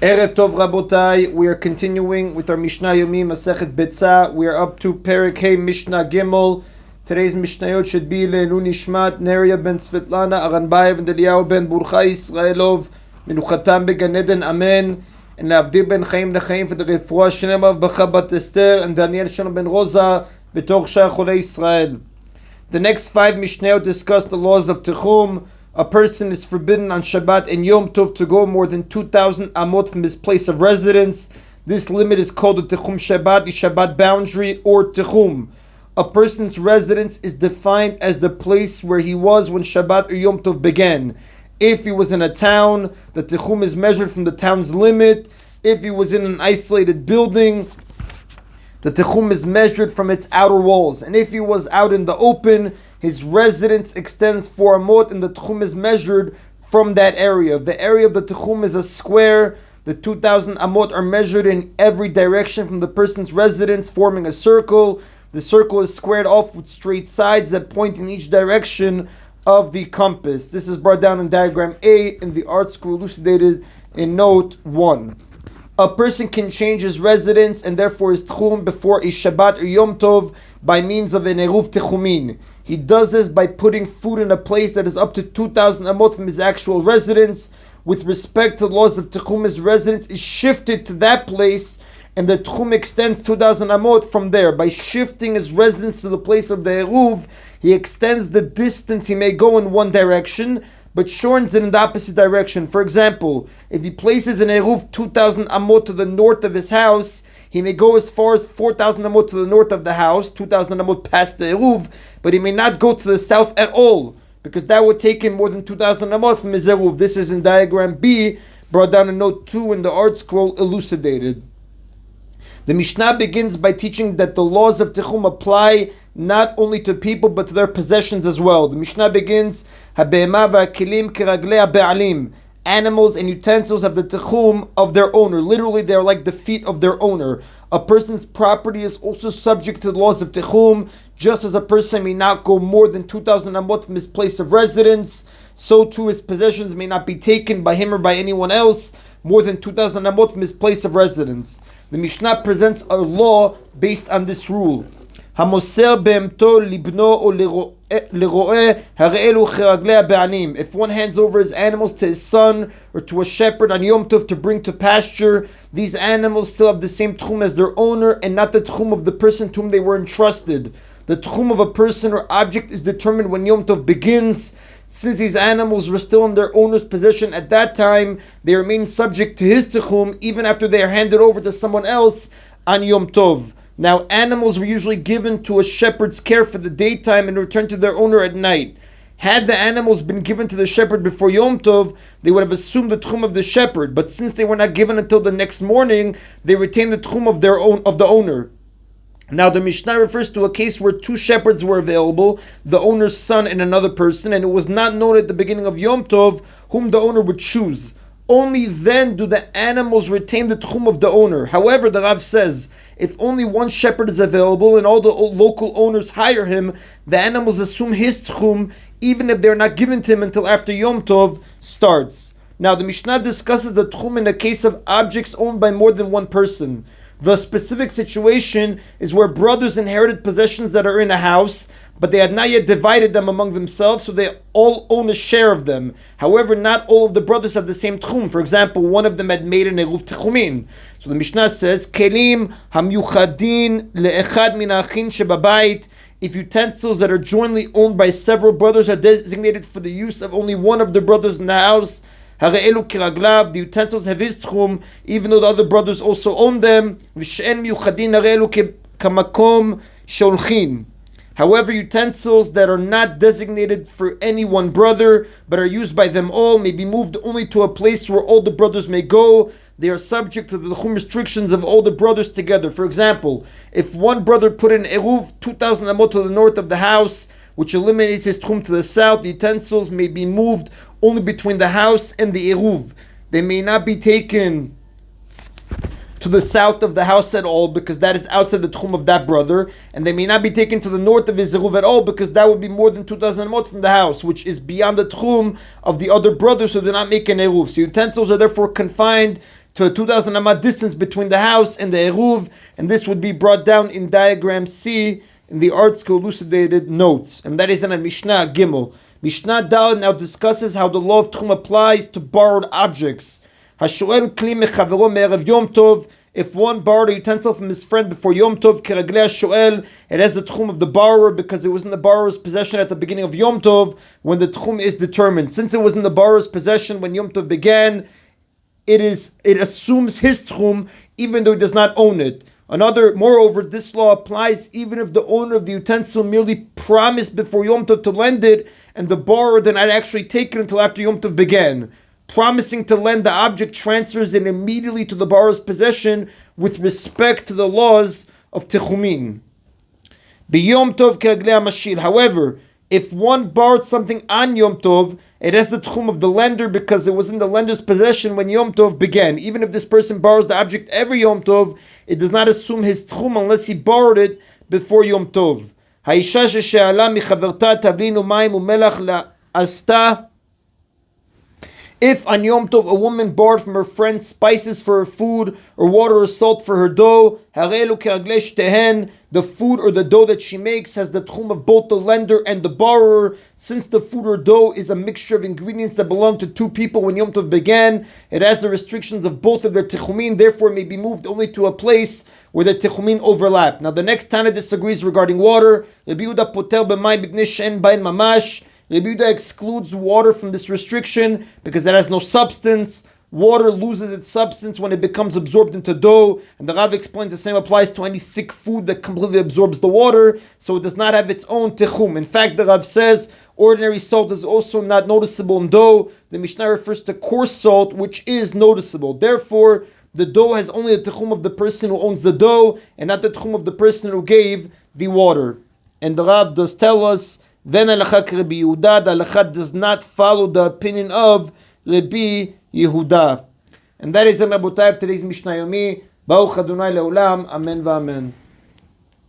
Erev Tov Rabotai, we are continuing with our Mishna Yomi, Masechet Beitzah. We are up to Perek Hey Mishnah Gimel. Today's Mishnayot should be Le'elu Nishmat, Neria ben Svetlana, Aranbayev, and Eliyahu ben Burcha Yisraelov, Menuchatam beGan Eden, Amen. And Avdi ben Chaim Nechaim for the Refuah Shalem of Bachabat Esther, and Daniel Shalom ben Rosa, B'tor Shah Cholei Israel. The next 5 Mishnayot discuss the laws of Techum. A person is forbidden on Shabbat and Yom Tov to go more than 2,000 amot from his place of residence. This limit is called the Techum Shabbat, the Shabbat boundary, or Techum. A person's residence is defined as the place where he was when Shabbat or Yom Tov began. If he was in a town, the Techum is measured from the town's limit. If he was in an isolated building, the Techum is measured from its outer walls. And if he was out in the open, his residence extends 4 amot, and the Techum is measured from that area. The area of the Techum is a square. The 2,000 amot are measured in every direction from the person's residence, forming a circle. The circle is squared off with straight sides that point in each direction of the compass. This is brought down in diagram A in the art school, elucidated in note 1. A person can change his residence and therefore his Techum before a Shabbat or Yom Tov by means of an Eruv Techumin. He does this by putting food in a place that is up to 2,000 amot from his actual residence. With respect to the laws of Techum, his residence is shifted to that place, and the Techum extends 2,000 amot from there. By shifting his residence to the place of the Eruv, he extends the distance he may go in one direction, but shortens it in the opposite direction. For example, if he places an Eruv 2,000 amot to the north of his house, he may go as far as 4,000 amot to the north of the house, 2,000 amot past the Eruv, but he may not go to the south at all, because that would take him more than 2,000 amot from his Eruv. This is in diagram B, brought down in note 2 in the art scroll, elucidated. The Mishnah begins by teaching that the laws of Techum apply not only to people but to their possessions as well. The Mishnah begins, "Habehema va'kelim keraglei ha'be'alim." Animals and utensils have the Techum of their owner. Literally, they are like the feet of their owner. A person's property is also subject to the laws of Techum. Just as a person may not go more than 2,000 amot from his place of residence, so too his possessions may not be taken by him or by anyone else more than 2,000 amot from his place of residence. The Mishnah presents a law based on this rule. Hamoser behemto libno o lero'eh hare'elu cheraglei ha'be'alim. If one hands over his animals to his son or to a shepherd on Yom Tov to bring to pasture, these animals still have the same Techum as their owner and not the Techum of the person to whom they were entrusted. The Techum of a person or object is determined when Yom Tov begins. Since these animals were still in their owner's possession at that time, they remain subject to his Techum even after they are handed over to someone else on Yom Tov. Now, animals were usually given to a shepherd's care for the daytime and returned to their owner at night. Had the animals been given to the shepherd before Yom Tov, they would have assumed the Techum of the shepherd. But since they were not given until the next morning, they retained the Techum of the owner. Now, the Mishnah refers to a case where 2 shepherds were available, the owner's son and another person, and it was not known at the beginning of Yom Tov whom the owner would choose. Only then do the animals retain the Techum of the owner. However, the Rav says, if only one shepherd is available and all the local owners hire him, the animals assume his Techum, even if they're not given to him until after Yom Tov starts. Now, the Mishnah discusses the Techum in the case of objects owned by more than one person. The specific situation is where brothers inherited possessions that are in a house, but they had not yet divided them among themselves, so they all own a share of them. However, not all of the brothers have the same Techum. For example, one of them had made an Eruv Techumin. So the Mishnah says, Kelim hamyuchadin le'echad min ha'achin shebabayit. If utensils that are jointly owned by several brothers are designated for the use of only one of the brothers in the house, the utensils have his Techum, even though the other brothers also own them. However, utensils that are not designated for any one brother, but are used by them all, may be moved only to a place where all the brothers may go. They are subject to the Techum restrictions of all the brothers together. For example, if one brother put an Eruv 2,000 amot to the north of the house, which eliminates his Techum to the south, the utensils may be moved only between the house and the Eruv. They may not be taken to the south of the house at all, because that is outside the Techum of that brother, and they may not be taken to the north of his Eruv at all, because that would be more than 2,000 amot from the house, which is beyond the Techum of the other brother, so do not make an Eruv. So utensils are therefore confined to a 2,000 amah distance between the house and the eruv, and this would be brought down in diagram C in the ArtScroll elucidated notes, and that is in a Mishnah Gimel. Mishnah Dal now discusses how the law of Tchum applies to borrowed objects. Hashoel kli mechavero me'erev Yom Tov. If one borrowed a utensil from his friend before Yom Tov, keraglei Hashoel, it has the Tchum of the borrower because it was in the borrower's possession at the beginning of Yom Tov when the Tchum is determined. Since it was in the borrower's possession when Yom Tov began, it assumes his Tchum even though he does not own it. Moreover, this law applies even if the owner of the utensil merely promised before Yom Tov to lend it and the borrower did not actually take it until after Yom Tov began. Promising to lend the object transfers it immediately to the borrower's possession with respect to the laws of Techumin. B'Yom Tov keraglei hamashil. However, if one borrowed something on Yom Tov, it has the tchum of the lender because it was in the lender's possession when Yom Tov began. Even if this person borrows the object every Yom Tov, it does not assume his tchum unless he borrowed it before Yom Tov. Ha'isha she'ala michaverta tavlin u'mayim u'melach la'asta. If on Yom Tov a woman borrowed from her friend spices for her food or water or salt for her dough, the food or the dough that she makes has the tchum of both the lender and the borrower. Since the food or dough is a mixture of ingredients that belong to two people when Yom Tov began, it has the restrictions of both of their techumin, therefore it may be moved only to a place where the techumin overlap. Now the next Tana disagrees regarding water. Rabbi Yehuda poter b'mayim b'pnei she'en bain mamash. Rabbi Yehuda excludes water from this restriction because it has no substance. Water loses its substance when it becomes absorbed into dough, and the Rav explains the same applies to any thick food that completely absorbs the water, so it does not have its own techum. In fact, the Rav says ordinary salt is also not noticeable in dough. The Mishnah refers to coarse salt, which is noticeable. Therefore, the dough has only the techum of the person who owns the dough, and not the techum of the person who gave the water. And the Rav does tell us, then Rabbi Yehuda, the halakha does not follow the opinion of Rabbi Yehuda. And that is the Rabotai of today's Mishna Yomi. Baruch Adonai Leolam. Amen v'amen.